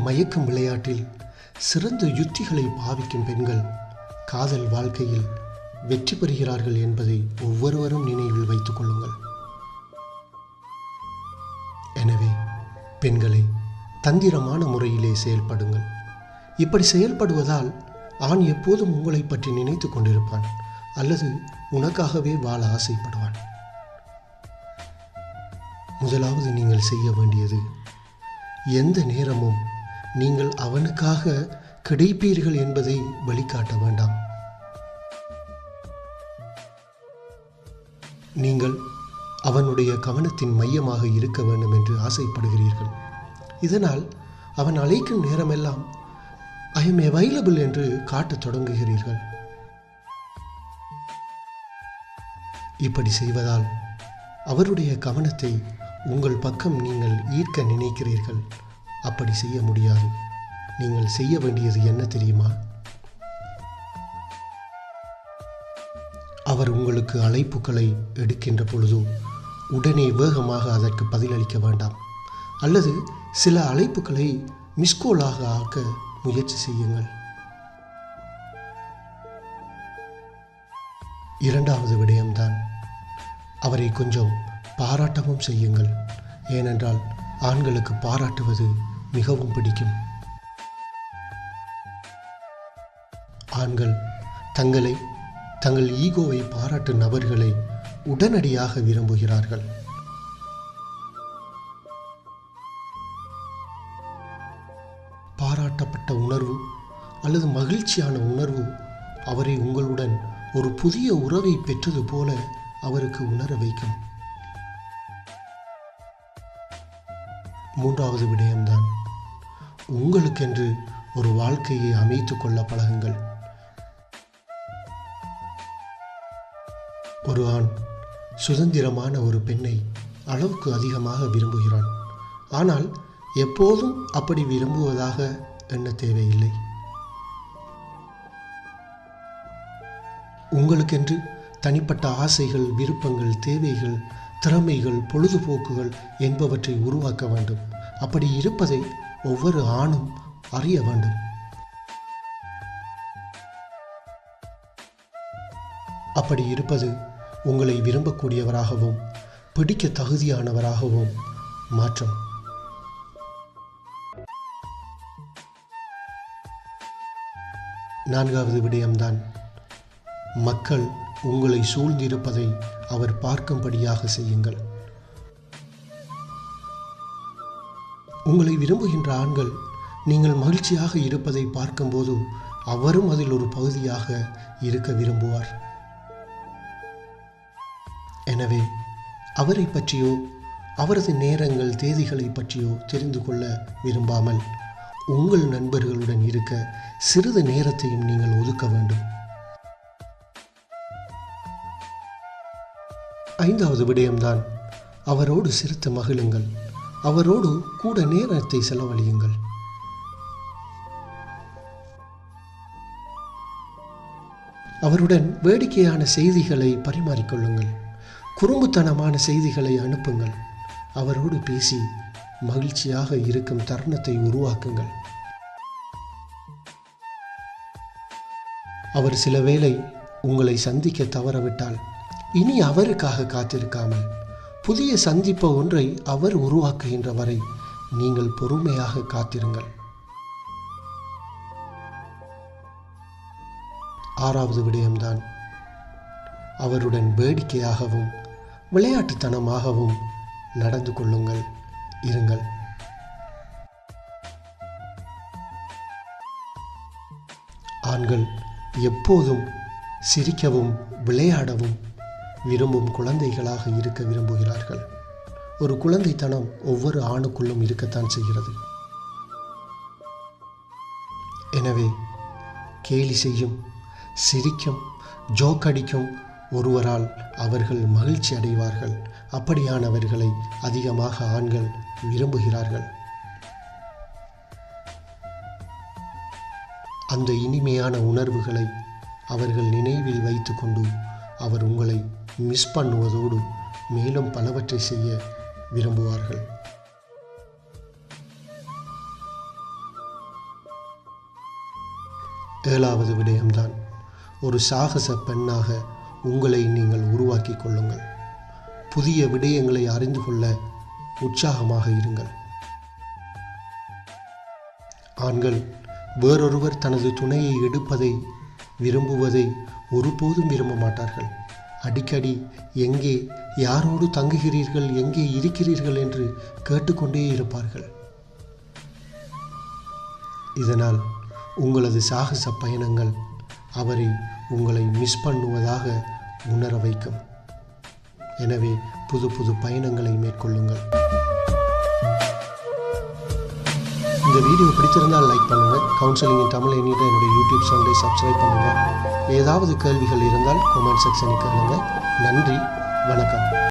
மயக்கும் விளையாட்டில் சிறந்த யுத்திகளை பாவிக்கும் பெண்கள் காதல் வாழ்க்கையில் வெற்றி பெறுகிறார்கள் என்பதை ஒவ்வொருவரும் நினைவில் வைத்துக் கொள்ளுங்கள். எனவே பெண்களை தந்திரமான முறையிலே செயல்படுங்கள். இப்படி செயல்படுவதால் ஆண் எப்போதும் உங்களை பற்றி நினைத்து கொண்டிருப்பான் அல்லது உனக்காகவே வாழ ஆசைப்படுவான். முதலாவது நீங்கள் செய்ய வேண்டியது, எந்த நேரமும் நீங்கள் அவனுக்காக கிடைப்பீர்கள் என்பதை வெளிக்காட்ட வேண்டாம். நீங்கள் அவனுடைய கவனத்தின் மையமாக இருக்க வேண்டும் என்று ஆசைப்படுகிறீர்கள். இதனால் அவன் அழைக்கும் நேரமெல்லாம் ஐ எம் அவைலபிள் என்று காட்டத் தொடங்குகிறீர்கள். இப்படி செய்வதால் அவருடைய கவனத்தை உங்கள் பக்கம் நீங்கள் ஈர்க்க நினைக்கிறீர்கள். அப்படி செய்ய முடியாது. நீங்கள் செய்ய வேண்டியது என்ன தெரியுமா? அவர் உங்களுக்கு அழைப்புகளை எடுக்கின்ற பொழுது உடனே வேகமாக அதற்கு பதிலளிக்க வேண்டாம். அல்லது சில அழைப்புகளை மிஸ்கோலாக ஆக்க முயற்சி செய்யுங்கள். இரண்டாவது விடயம்தான், அவரை கொஞ்சம் பாராட்டவும் செய்யுங்கள். ஏனென்றால் ஆண்களுக்கு பாராட்டுவது மிகவும் பிடிக்கும். ஆண்கள் தங்கள் ஈகோவை பாராட்டும் நபர்களை உடனடியாக விரும்புகிறார்கள். பாராட்டப்பட்ட உணர்வு அல்லது மகிழ்ச்சியான உணர்வு அவரை உங்களுடன் ஒரு புதிய உறவை பெற்றது போல அவருக்கு உணர வைக்கும். மூன்றாவது விடயம்தான், உங்களுக்கென்று ஒரு வாழ்க்கையை அமைத்துக் கொள்ள பழகுங்கள். ஒரு ஆண் சுதந்திரமான ஒரு பெண்ணை அளவுக்கு அதிகமாக விரும்புகிறான். ஆனால் எப்போதும் அப்படி விரும்புவதாக எண்ண தேவையில்லை. உங்களுக்கென்று தனிப்பட்ட ஆசைகள், விருப்பங்கள், தேவைகள், திறமைகள், பொழுதுபோக்குகள் என்பவற்றை உருவாக்க வேண்டும். அப்படி இருப்பதை ஒவ்வொரு ஆணும் அறிய வேண்டும். அப்படி இருப்பது உங்களை விரும்பக்கூடியவராகவும் பிடிக்க தகுதியானவராகவும் மாற்றும். நான்காவது விடயம்தான், மக்கள் உங்களை சூழ்ந்திருப்பதை அவர் பார்க்கும்படியாக செய்யுங்கள். உங்களை விரும்புகின்ற ஆண்கள் நீங்கள் மகிழ்ச்சியாக இருப்பதை பார்க்கும்போது அவரும் அதில் ஒரு பகுதியாக இருக்க விரும்புவார். எனவே அவரை பற்றியோ அவரது நேரங்கள், தேதிகளை பற்றியோ தெரிந்து கொள்ள விரும்பாமல் உங்கள் நண்பர்களுடன் இருக்க சிறிது நேரத்தையும் நீங்கள் ஒதுக்க வேண்டும். ஐந்தாவது விடயம்தான், அவரோடு சிரித்து மகிழுங்கள். அவரோடு கூட நேரத்தை செலவழியுங்கள். அவருடன் வேடிக்கையான செய்திகளை பரிமாறிக்கொள்ளுங்கள். குறும்புத்தனமான செய்திகளை அனுப்புங்கள். அவரோடு பேசி மகிழ்ச்சியாக இருக்கும் தருணத்தை உருவாக்குங்கள். அவர் சில வேளை உங்களை சந்திக்க தவறவிட்டால் இனி அவருக்காக காத்திருக்காமல் புதிய சந்திப்பு ஒன்றை அவர் உருவாக்குகின்ற வரை நீங்கள் பொறுமையாக காத்திருங்கள். ஆறாவது விடயம்தான், அவருடன் வேடிக்கையாகவும் விளையாட்டுத்தனமாகவும் நடந்து கொள்ளுங்கள், இருங்கள். ஆண்கள் எப்போதும் சிரிக்கவும் விளையாடவும் விரும்பும் குழந்தைகளாக இருக்க விரும்புகிறார்கள். ஒரு குழந்தைத்தனம் ஒவ்வொரு ஆணுக்குள்ளும் இருக்கத்தான் செய்கிறது. எனவே கேலி செய்யும், சிரிக்கும், ஜோக் அடிக்கும் ஒருவரால் அவர்கள் மகிழ்ச்சி அடைவார்கள். அப்படியானவர்களை அதிகமாக ஆண்கள் விரும்புகிறார்கள். அந்த இனிமையான உணர்வுகளை அவர்கள் நினைவில் வைத்துக்கொண்டு அவர் உங்களை மிஸ் பண்ணுவதோடு மேலும் பலவற்றை செய்ய விரும்புவார்கள். 7வது விடயம்தான், ஒரு சாகச பெண்ணாக உங்களை நீங்கள் உருவாக்கி கொள்ளுங்கள். புதிய விடயங்களை அறிந்து கொள்ள உற்சாகமாக இருங்கள். ஆண்கள் வேறொருவர் தனது துணையை எடுப்பதை விரும்புவதை ஒருபோதும் விரும்ப மாட்டார்கள். அடிக்கடி எங்கே, யாரோடு தங்குகிறீர்கள், எங்கே இருக்கிறீர்கள் என்று கேட்டுக்கொண்டே இருப்பார்கள். இதனால் உங்களது சாகச பயணங்கள் அவரை உங்களை மிஸ் பண்ணுவதாக உணர வைக்கும். எனவே புது புது பயணங்களை மேற்கொள்ளுங்கள். இந்த வீடியோ பிடித்திருந்தால் லைக் பண்ணுங்கள். கவுன்சிலிங் இன் தமிழ் என்கிற என்னுடைய யூடியூப் சேனலை சப்ஸ்கிரைப் பண்ணுங்கள். ஏதாவது கேள்விகள் இருந்தால் கமெண்ட் செக்ஷனுக்கு கேளுங்க. நன்றி, வணக்கம்.